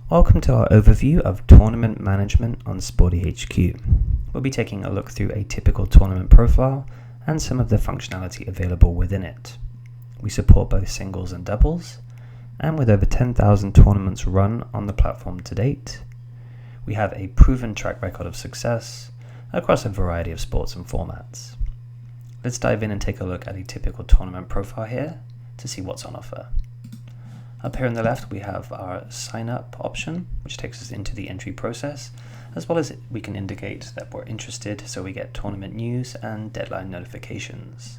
Welcome to our overview of tournament management on SportyHQ. We'll be taking a look through a typical tournament profile and some of the functionality available within it. We support both singles and doubles, and with over 10,000 tournaments run on the platform to date, we have a proven track record of success across a variety of sports and formats. Let's dive in and take a look at a typical tournament profile here to see what's on offer. Up here on the left we have our sign up option, which takes us into the entry process, as well as we can indicate that we're interested so we get tournament news and deadline notifications.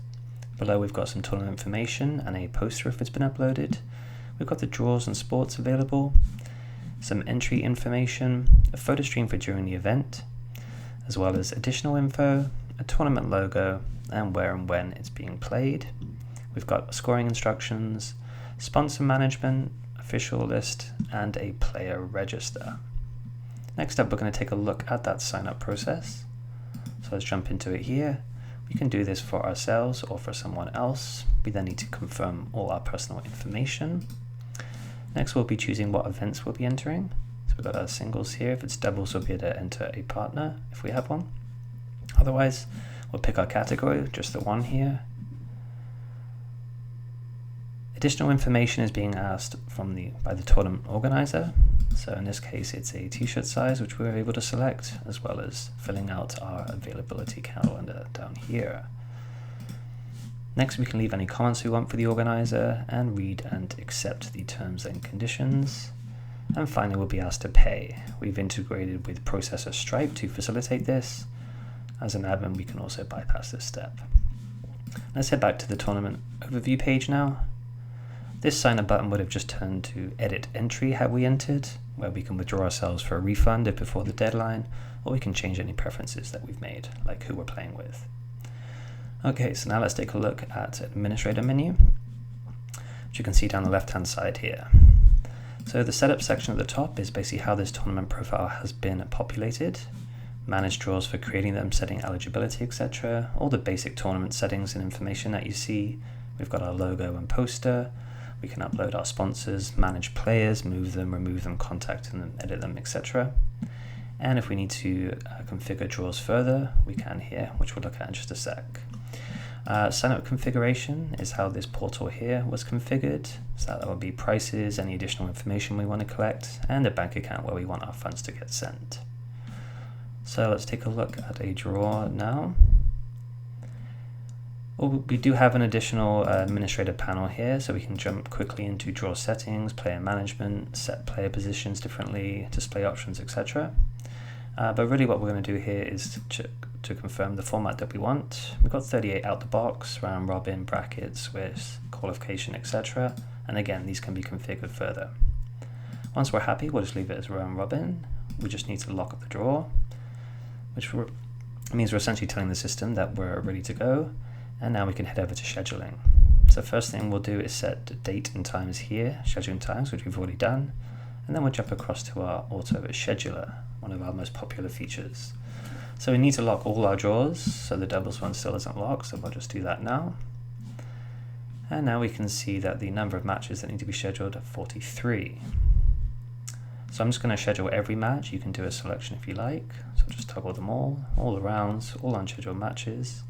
Below we've got some tournament information and a poster if it's been uploaded. We've got the draws and sports available, some entry information, a photo stream for during the event, as well as additional info, a tournament logo, and where and when it's being played. We've got scoring instructions, sponsor management, official list, and a player register. Next up, we're going to take a look at that sign up process. So let's jump into it here. We can do this for ourselves or for someone else. We then need to confirm all our personal information. Next, we'll be choosing what events we'll be entering. So we've got our singles here. If it's doubles, we'll be able to enter a partner if we have one. Otherwise, we'll pick our category, just the one here. Additional information is being asked by the tournament organizer. So in this case, it's a t-shirt size, which we were able to select, as well as filling out our availability calendar down here. Next, we can leave any comments we want for the organizer and read and accept the terms and conditions. And finally, we'll be asked to pay. We've integrated with Processor Stripe to facilitate this. As an admin, we can also bypass this step. Let's head back to the tournament overview page now. This sign up button would have just turned to edit entry had we entered, where we can withdraw ourselves for a refund if before the deadline, or we can change any preferences that we've made, like who we're playing with. Okay, so now let's take a look at administrator menu, which you can see down the left hand side here. So the setup section at the top is basically how this tournament profile has been populated, manage draws for creating them, setting eligibility, etc. All the basic tournament settings and information that you see. We've got our logo and poster. We can upload our sponsors, manage players, move them, remove them, contact them, edit them, etc. And if we need to configure draws further, we can here, which we'll look at in just a sec. Sign up configuration is how this portal here was configured. So that would be prices, any additional information we want to collect, and a bank account where we want our funds to get sent. So let's take a look at a draw now. Well, we do have an additional administrator panel here, so we can jump quickly into draw settings, player management, set player positions differently, display options, etc. But really what we're going to do here is to confirm the format that we want. We've got 38 out the box, round robin, brackets, Swiss, qualification, etc. And again, these can be configured further. Once we're happy, we'll just leave it as round robin. We just need to lock up the draw, which means we're essentially telling the system that we're ready to go. And now we can head over to scheduling. So first thing we'll do is set date and times here, scheduling times, which we've already done. And then we'll jump across to our auto scheduler, one of our most popular features. So we need to lock all our draws, so the doubles one still isn't locked, so we'll just do that now. And now we can see that the number of matches that need to be scheduled are 43. So I'm just going to schedule every match. You can do a selection if you like. So just toggle them all the rounds, all unscheduled matches.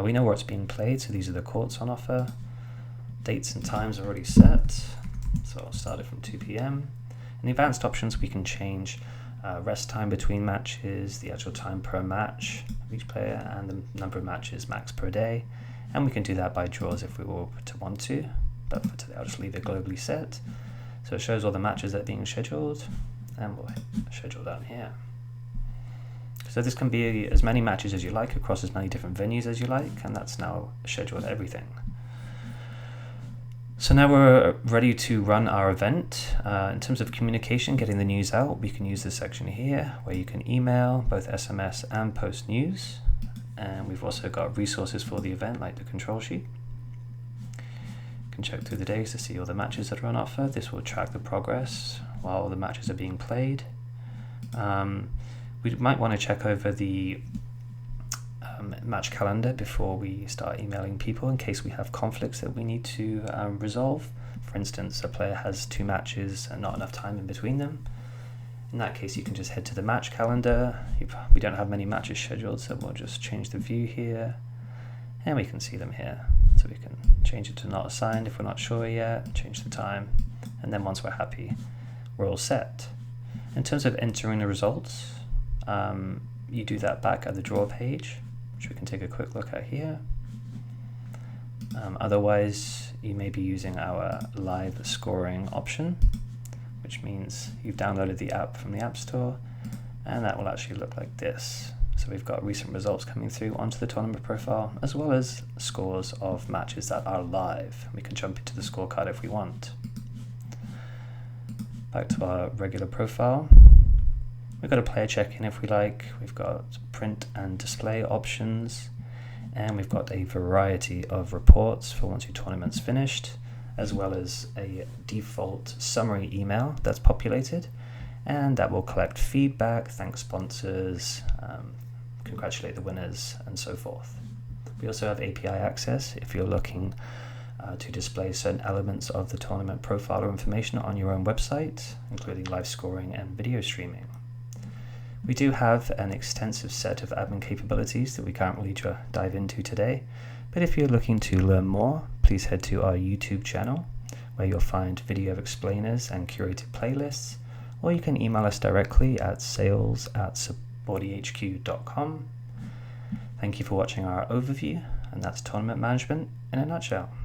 We know where it's being played, so these are the courts on offer. Dates and times are already set, so I'll start it from 2 p.m. In the advanced options, we can change rest time between matches, the actual time per match of each player, and the number of matches max per day. And we can do that by draws if we were to want to, but for today I'll just leave it globally set. So it shows all the matches that are being scheduled, and we'll hit schedule down here. So this can be as many matches as you like across as many different venues as you like, and that's now scheduled everything. So now we're ready to run our event. In terms of communication, getting the news out, we can use this section here where you can email, both SMS and post news. And we've also got resources for the event like the control sheet. You can check through the days to see all the matches that are on offer. This will track the progress while the matches are being played. We might want to check over the match calendar before we start emailing people in case we have conflicts that we need to resolve. For instance, a player has 2 matches and not enough time in between them. In that case, you can just head to the match calendar. We don't have many matches scheduled, so we'll just change the view here, and we can see them here. So we can change it to not assigned if we're not sure yet, change the time, and then once we're happy, we're all set. In terms of entering the results, you do that back at the draw page, which we can take a quick look at here. Otherwise, you may be using our live scoring option, which means you've downloaded the app from the App Store, and that will actually look like this. So we've got recent results coming through onto the tournament profile, as well as scores of matches that are live. We can jump into the scorecard if we want. Back to our regular profile. We've got a player check-in if we like. We've got print and display options, and we've got a variety of reports for once your tournament's finished, as well as a default summary email that's populated, and that will collect feedback, thank sponsors, congratulate the winners, and so forth. We also have API access if you're looking to display certain elements of the tournament profile or information on your own website, including live scoring and video streaming. We do have an extensive set of admin capabilities that we can't really dive into today, but if you're looking to learn more, please head to our YouTube channel, where you'll find video explainers and curated playlists, or you can email us directly at sales@sportyhq.com. Thank you for watching our overview, and that's tournament management in a nutshell.